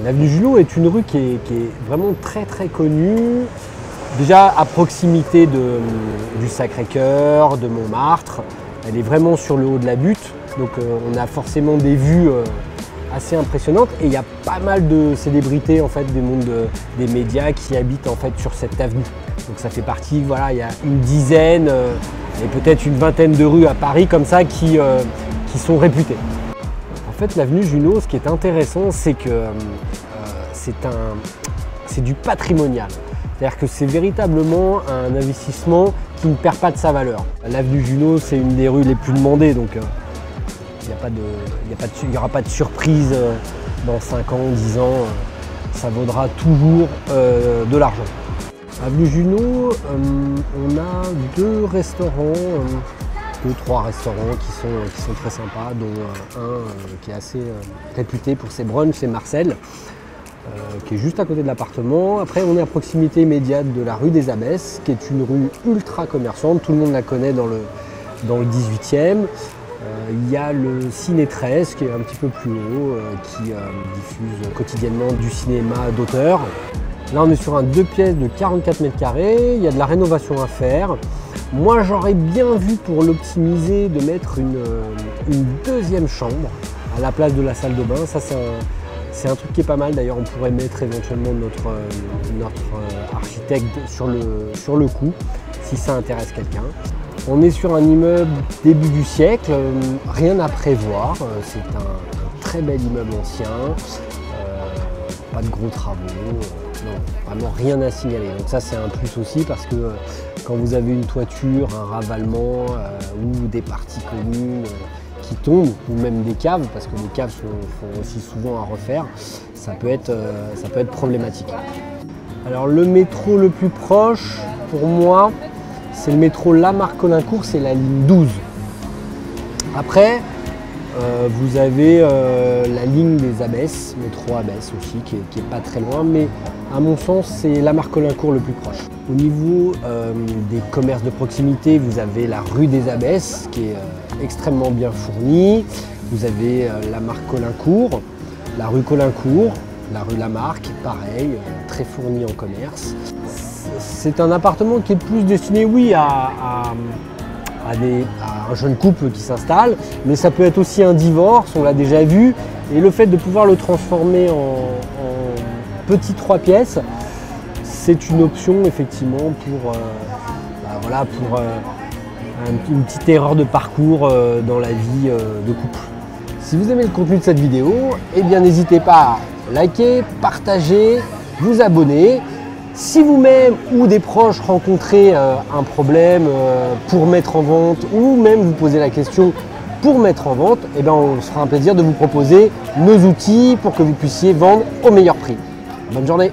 L'avenue Junot est une rue qui est vraiment très connue, déjà à proximité du Sacré-Cœur, de Montmartre. Elle est vraiment sur le haut de la butte, donc on a forcément des vues assez impressionnantes et il y a pas mal de célébrités en fait, des médias qui habitent en fait sur cette avenue. Donc ça fait partie, voilà, il y a une dizaine et peut-être une vingtaine de rues à Paris comme ça qui sont réputées. En fait, l'avenue Junot, ce qui est intéressant, c'est que c'est du patrimonial. C'est-à-dire que c'est véritablement un investissement qui ne perd pas de sa valeur. L'avenue Junot, c'est une des rues les plus demandées, donc il n'y aura pas de surprise dans 5 ans, 10 ans, ça vaudra toujours de l'argent. Avenue Junot, on a 2 restaurants, 2-3 restaurants qui sont très sympas, dont un qui est assez réputé pour ses brunchs, c'est Marcel, qui est juste à côté de l'appartement. Après, on est à proximité immédiate de la rue des Abbesses, qui est une rue ultra commerçante, tout le monde la connaît dans le 18e. Il y a le Ciné 13 qui est un petit peu plus haut, qui diffuse quotidiennement du cinéma d'auteur. Là, on est sur un 2 pièces de 44 mètres carrés, il y a de la rénovation à faire. Moi, j'aurais bien vu pour l'optimiser de mettre une deuxième chambre à la place de la salle de bain. Ça, c'est un truc qui est pas mal. D'ailleurs, on pourrait mettre éventuellement notre architecte sur le coup, si ça intéresse quelqu'un. On est sur un immeuble début du siècle, rien à prévoir. C'est un très bel immeuble ancien, pas de gros travaux, non, vraiment rien à signaler. Donc ça, c'est un plus aussi parce que quand vous avez une toiture, un ravalement ou des parties communes qui tombent, ou même des caves, parce que les caves sont aussi souvent à refaire, ça peut être problématique. Alors le métro le plus proche, pour moi, c'est le métro Lamarck-Colincourt, c'est la ligne 12. Après, vous avez la ligne des Abbesses, métro Abbesses aussi, qui est pas très loin, mais à mon sens, c'est Lamarck-Colincourt le plus proche. Au niveau des commerces de proximité, vous avez la rue des Abbesses, qui est extrêmement bien fournie. Vous avez Lamarck-Colincourt, la rue Colincourt, la rue Lamarck, pareil, très fournie en commerce. C'est un appartement qui est plus destiné, oui, à un jeune couple qui s'installe, mais ça peut être aussi un divorce, on l'a déjà vu, et le fait de pouvoir le transformer en petit 3 pièces, c'est une option effectivement pour une petite erreur de parcours dans la vie de couple. Si vous aimez le contenu de cette vidéo, eh bien n'hésitez pas à liker, partager, vous abonner. Si vous-même ou des proches rencontrez un problème pour mettre en vente ou même vous posez la question pour mettre en vente, eh bien on se fera un plaisir de vous proposer nos outils pour que vous puissiez vendre au meilleur prix. Bonne journée!